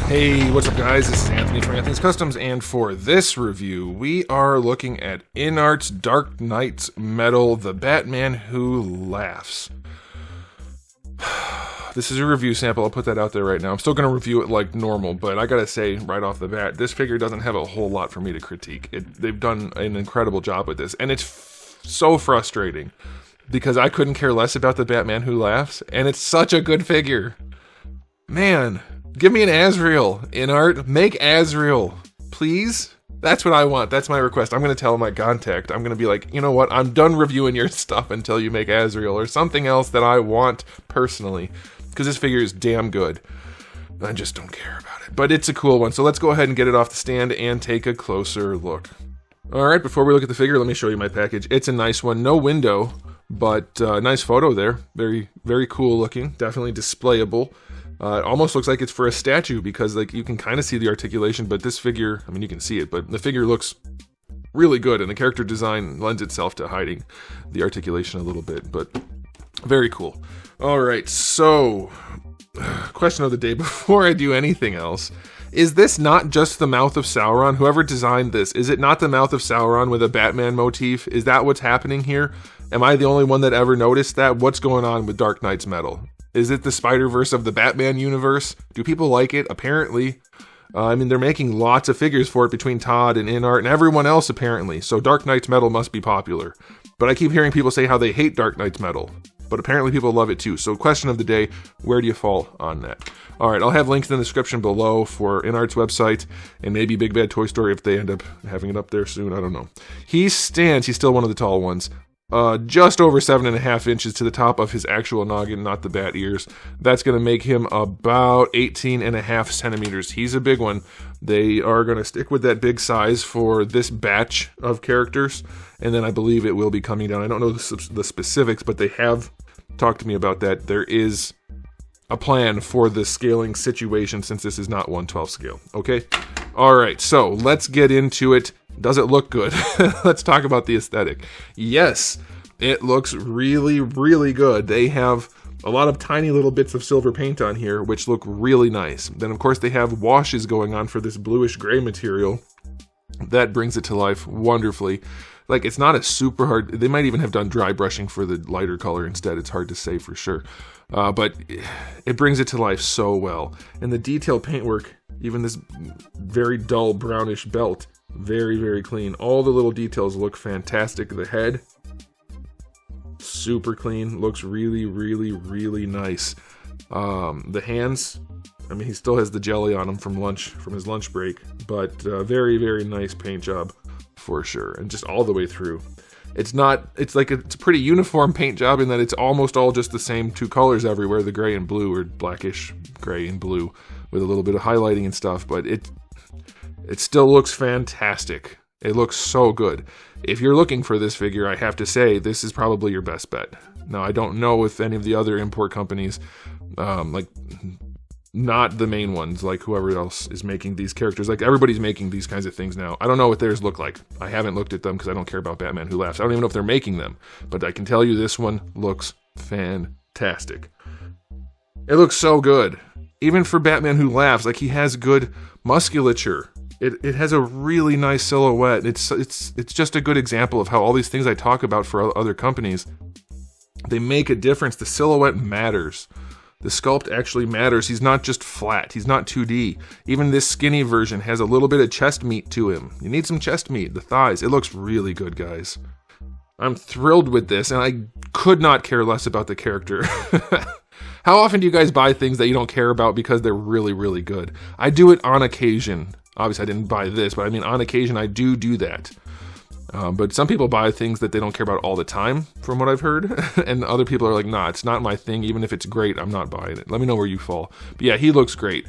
Hey, what's up guys? This is Anthony from Anthony's Customs, and for this review, we are looking at InArt's Dark Knight's Metal, the Batman Who Laughs. This is a review sample, I'll put that out there right now. I'm still going to review it like normal, but I gotta say right off the bat, this figure doesn't have a whole lot for me to critique. They've done an incredible job with this, and it's so frustrating, because I couldn't care less about the Batman Who Laughs, and it's such a good figure. Man, give me an Azrael, InArt. Make Azrael, please. That's what I want. That's my request. I'm going to tell my contact. I'm going to be like, you know what? I'm done reviewing your stuff until you make Azrael or something else that I want personally. Because this figure is damn good. I just don't care about it. But it's a cool one. So let's go ahead and get it off the stand and take a closer look. Alright, before we look at the figure, let me show you my package. It's a nice one. No window, but nice photo there. Very, very cool looking. Definitely displayable. It almost looks like it's for a statue because like you can kind of see the articulation, but this figure, I mean you can see it, but the figure looks really good and the character design lends itself to hiding the articulation a little bit, but very cool. Alright, so, question of the day before I do anything else. Is this not just the mouth of Sauron? Whoever designed this, is it not the mouth of Sauron with a Batman motif? Is that what's happening here? Am I the only one that ever noticed that? What's going on with Dark Knight's Metal? Is it the Spider-Verse of the Batman universe? Do people like it? Apparently. I mean, they're making lots of figures for it between Todd and InArt and everyone else, apparently. So Dark Knight's Metal must be popular. But I keep hearing people say how they hate Dark Knight's Metal. But apparently people love it too. So question of the day, where do you fall on that? Alright, I'll have links in the description below for InArt's website and maybe Big Bad Toy Story if they end up having it up there soon. I don't know. He's still one of the tall ones. Just over 7.5 inches to the top of his actual noggin, not the bat ears. That's going to make him about 18.5 centimeters. He's a big one. They are going to stick with that big size for this batch of characters, and then I believe it will be coming down. I don't know the specifics, but they have talked to me about that. There is a plan for the scaling situation since this is not 1/12 scale. Okay? Alright, so let's get into it. Does it look good? Let's talk about the aesthetic. Yes, it looks really, really good. They have a lot of tiny little bits of silver paint on here, which look really nice. Then, of course, they have washes going on for this bluish gray material. That brings it to life wonderfully. Like, it's not a super hard... They might even have done dry brushing for the lighter color instead. It's hard to say for sure. But it brings it to life so well. And the detail paintwork, even this very dull brownish belt, very, very clean. All the little details look fantastic. The head, super clean. Looks really, really, really nice. The hands, I mean, he still has the jelly on him from his lunch break, but very, very nice paint job for sure. And just all the way through. It's a pretty uniform paint job in that it's almost all just the same two colors everywhere, the gray and blue, or blackish gray and blue, with a little bit of highlighting and stuff, but it still looks fantastic. It looks so good. If you're looking for this figure, I have to say, this is probably your best bet. Now, I don't know if any of the other import companies, like, not the main ones, like whoever else is making these characters, like everybody's making these kinds of things now. I don't know what theirs look like. I haven't looked at them because I don't care about Batman Who Laughs. I don't even know if they're making them, but I can tell you this one looks fantastic. It looks so good. Even for Batman Who Laughs, like, he has good musculature. It has a really nice silhouette. It's just a good example of how all these things I talk about for other companies, they make a difference. The silhouette matters. The sculpt actually matters. He's not just flat. He's not 2D. Even this skinny version has a little bit of chest meat to him. You need some chest meat, the thighs. It looks really good, guys. I'm thrilled with this, and I could not care less about the character. How often do you guys buy things that you don't care about because they're really, really good? I do it on occasion. Obviously, I didn't buy this, but I mean, on occasion, I do that. But some people buy things that they don't care about all the time, from what I've heard. And other people are like, nah, it's not my thing. Even if it's great, I'm not buying it. Let me know where you fall. But yeah, he looks great.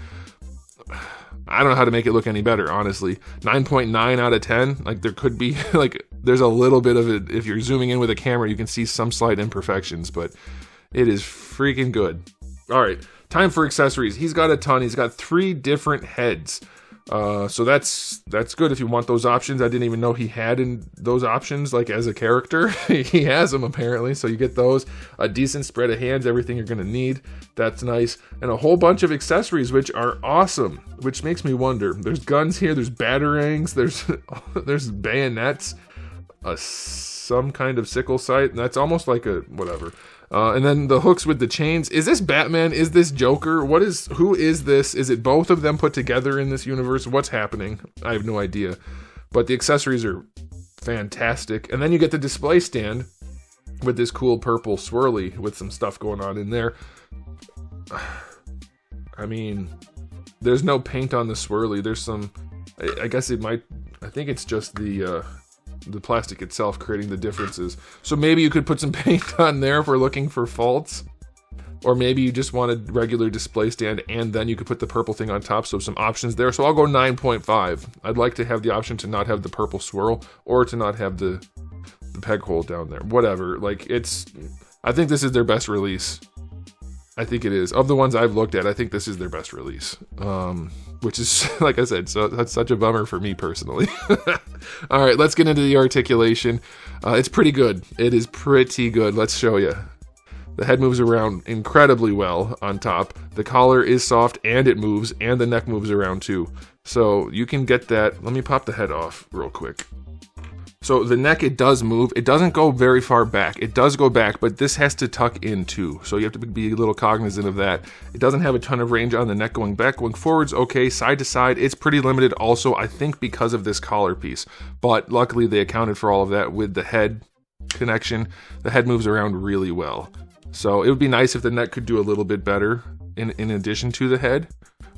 I don't know how to make it look any better, honestly. 9.9 out of 10. Like, there could be, like, there's a little bit of it. If you're zooming in with a camera, you can see some slight imperfections, but it is freaking good. All right, time for accessories. He's got a ton. He's got 3 different heads. So that's good if you want those options. I didn't even know he had in those options, like as a character. He has them apparently, so you get those. A decent spread of hands, everything you're gonna need. That's nice. And a whole bunch of accessories, which are awesome, which makes me wonder. There's guns here, there's batarangs, there's bayonets, some kind of sickle sight, and that's almost like a whatever. And then the hooks with the chains. Is this Batman? Is this Joker? Who is this? Is it both of them put together in this universe? What's happening? I have no idea. But the accessories are fantastic. And then you get the display stand with this cool purple swirly with some stuff going on in there. I mean, there's no paint on the swirly. There's some, I guess it might, I think it's just the plastic itself creating the differences. So maybe you could put some paint on there if we're looking for faults. Or maybe you just want a regular display stand and then you could put the purple thing on top, so some options there. So I'll go 9.5. I'd like to have the option to not have the purple swirl or to not have the peg hole down there. Whatever. Like, I think this is their best release. I think it is. Of the ones I've looked at, I think this is their best release. Which is, like I said, so that's such a bummer for me personally. All right, let's get into the articulation. It's pretty good. It is pretty good. Let's show you. The head moves around incredibly well on top. The collar is soft and it moves, and the neck moves around too. So you can get that. Let me pop the head off real quick. So the neck, it does move. It doesn't go very far back. It does go back, but this has to tuck in too. So you have to be a little cognizant of that. It doesn't have a ton of range on the neck going back. Going forward's okay. Side to side, it's pretty limited also, I think, because of this collar piece. But luckily they accounted for all of that with the head connection. The head moves around really well. So it would be nice if the neck could do a little bit better in addition to the head.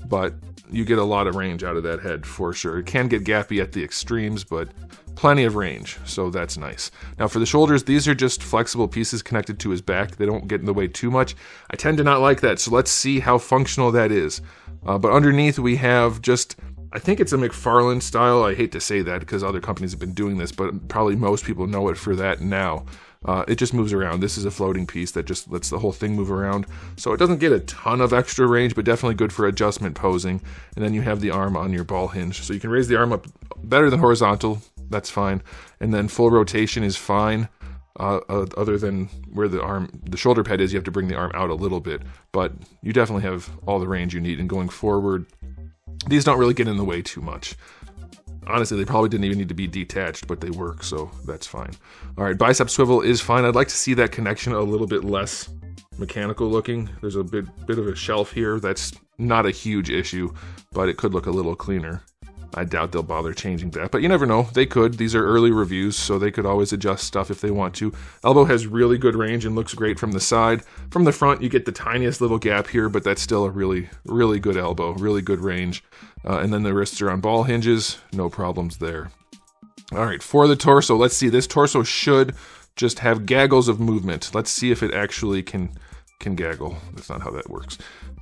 But you get a lot of range out of that head for sure. It can get gappy at the extremes, but plenty of range, so that's nice. Now for the shoulders, these are just flexible pieces connected to his back. They don't get in the way too much. I tend to not like that, so let's see how functional that is. But underneath we have just, I think it's a McFarlane style. I hate to say that because other companies have been doing this, but probably most people know it for that now. It just moves around. This is a floating piece that just lets the whole thing move around. So it doesn't get a ton of extra range, but definitely good for adjustment posing. And then you have the arm on your ball hinge. So you can raise the arm up better than horizontal. That's fine. And then full rotation is fine. Other than where the shoulder pad is, you have to bring the arm out a little bit. But you definitely have all the range you need. And going forward, these don't really get in the way too much. Honestly, they probably didn't even need to be detached, but they work, so that's fine. All right, bicep swivel is fine. I'd like to see that connection a little bit less mechanical looking. There's a bit of a shelf here. That's not a huge issue, but it could look a little cleaner. I doubt they'll bother changing that, but you never know. They could. These are early reviews, so they could always adjust stuff if they want to. Elbow has really good range and looks great from the side. From the front, you get the tiniest little gap here, but that's still a really, really good elbow, really good range. And then the wrists are on ball hinges. No problems there. All right, for the torso, let's see. This torso should just have gaggles of movement. Let's see if it actually can gaggle. That's not how that works.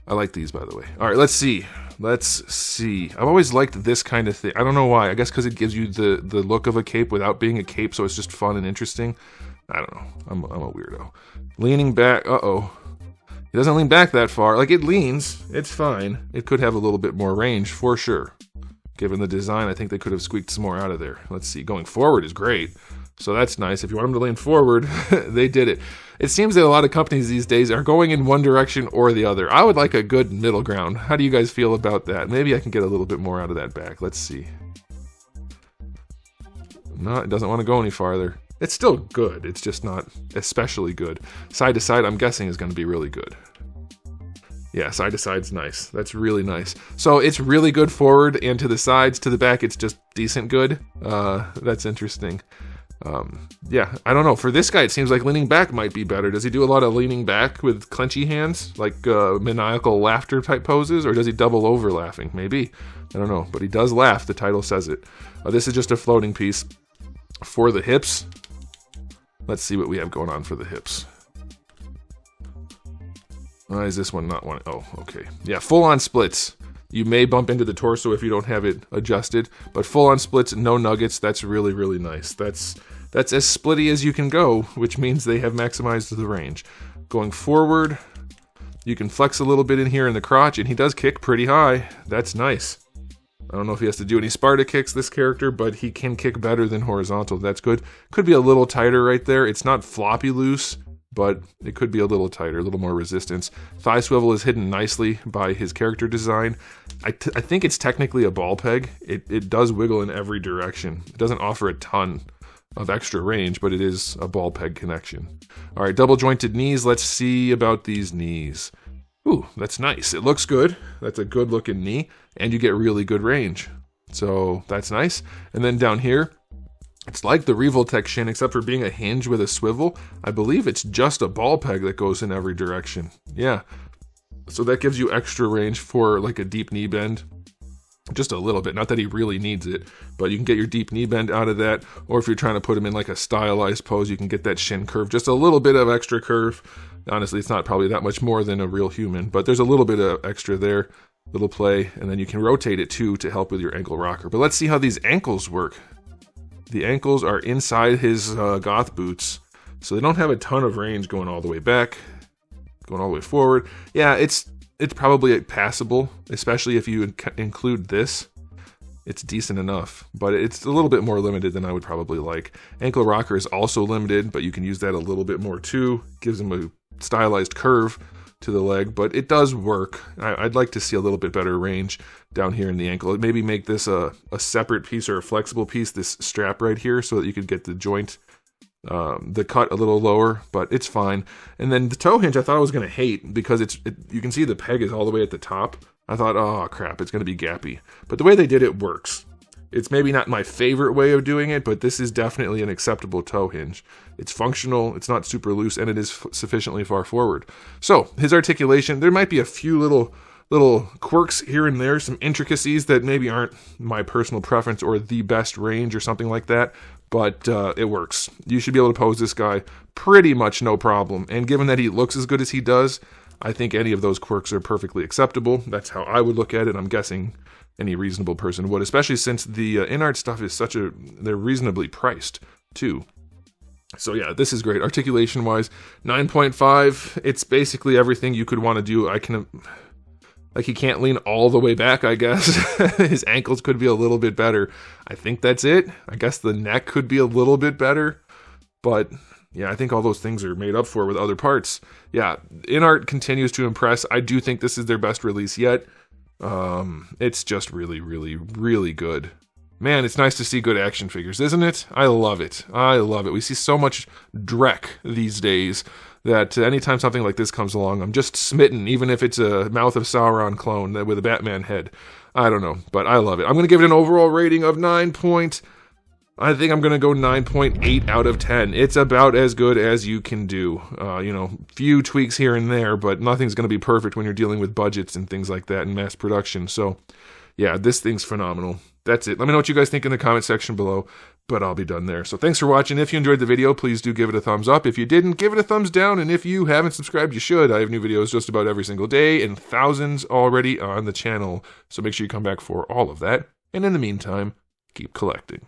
I like these, by the way. All right, let's see. Let's see. I've always liked this kind of thing. I don't know why. I guess because it gives you the look of a cape without being a cape, so it's just fun and interesting. I don't know. I'm a weirdo. Leaning back. Uh-oh. It doesn't lean back that far. Like, it leans. It's fine. It could have a little bit more range, for sure. Given the design, I think they could have squeaked some more out of there. Let's see. Going forward is great. So that's nice. If you want them to lean forward, they did it. It seems that a lot of companies these days are going in one direction or the other. I would like a good middle ground. How do you guys feel about that? Maybe I can get a little bit more out of that back. Let's see. No, it doesn't want to go any farther. It's still good. It's just not especially good. Side to side, I'm guessing, is going to be really good. Yeah, side to side's nice. That's really nice. So it's really good forward, and to the sides, to the back, it's just decent good. That's interesting. Yeah, I don't know. For this guy, it seems like leaning back might be better. Does he do a lot of leaning back with clenchy hands, like maniacal laughter type poses, or does he double over laughing? Maybe. I don't know, but he does laugh. The title says it. This is just a floating piece. For the hips, let's see what we have going on for the hips. Is this one not one? Oh, okay. Yeah, full-on splits. You may bump into the torso if you don't have it adjusted, but full-on splits, no nuggets. That's really, really nice. That's as splitty as you can go, which means they have maximized the range. Going forward, you can flex a little bit in here in the crotch, and he does kick pretty high. That's nice. I don't know if he has to do any Sparta kicks, this character, but he can kick better than horizontal. That's good. Could be a little tighter right there. It's not floppy loose, but it could be a little tighter, a little more resistance. Thigh swivel is hidden nicely by his character design. I think it's technically a ball peg. It does wiggle in every direction. It doesn't offer a ton of extra range, but it is a ball peg connection. All right, double jointed knees. Let's see about these knees. Ooh, that's nice. It looks good. That's a good looking knee, and you get really good range. So that's nice. And then down here, it's like the Revoltech shin, except for being a hinge with a swivel. I believe it's just a ball peg that goes in every direction. Yeah. So that gives you extra range for like a deep knee bend. Just a little bit. Not that he really needs it, but you can get your deep knee bend out of that. Or if you're trying to put him in like a stylized pose, you can get that shin curve. Just a little bit of extra curve. Honestly, it's not probably that much more than a real human, but there's a little bit of extra there. Little play. And then you can rotate it too to help with your ankle rocker. But let's see how these ankles work. The ankles are inside his goth boots, so they don't have a ton of range going all the way back, going all the way forward. Yeah, it's probably passable, especially if you include this. It's decent enough, but it's a little bit more limited than I would probably like. Ankle rocker is also limited, but you can use that a little bit more too. Gives him a stylized curve to the leg, but it does work. I'd like to see a little bit better range down here in the ankle. Maybe make this a separate piece or a flexible piece, this strap right here, so that you could get the joint, the cut a little lower, but it's fine. And then the toe hinge I thought I was going to hate because you can see the peg is all the way at the top. I thought, oh crap, it's going to be gappy. But the way they did it works. It's maybe not my favorite way of doing it, but this is definitely an acceptable toe hinge. It's functional, it's not super loose, and it is sufficiently far forward. So, his articulation, there might be a few little quirks here and there, some intricacies that maybe aren't my personal preference or the best range or something like that, but it works. You should be able to pose this guy pretty much no problem, and given that he looks as good as he does, I think any of those quirks are perfectly acceptable. That's how I would look at it. I'm guessing any reasonable person would, especially since the InArt stuff is they're reasonably priced too. So yeah, this is great. Articulation wise, 9.5. It's basically everything you could want to do. He can't lean all the way back, I guess. His ankles could be a little bit better. I think that's it. I guess the neck could be a little bit better, but yeah, I think all those things are made up for with other parts. Yeah, InArt continues to impress. I do think this is their best release yet. It's just really, really, really good. Man, it's nice to see good action figures, isn't it? I love it. I love it. We see so much dreck these days that anytime something like this comes along, I'm just smitten, even if it's a Mouth of Sauron clone with a Batman head. I don't know, but I love it. I'm going to give it an overall rating of I think I'm going to go 9.8 out of 10. It's about as good as you can do. Few tweaks here and there, but nothing's going to be perfect when you're dealing with budgets and things like that in mass production. So, yeah, this thing's phenomenal. That's it. Let me know what you guys think in the comment section below, but I'll be done there. So thanks for watching. If you enjoyed the video, please do give it a thumbs up. If you didn't, give it a thumbs down. And if you haven't subscribed, you should. I have new videos just about every single day and thousands already on the channel. So make sure you come back for all of that. And in the meantime, keep collecting.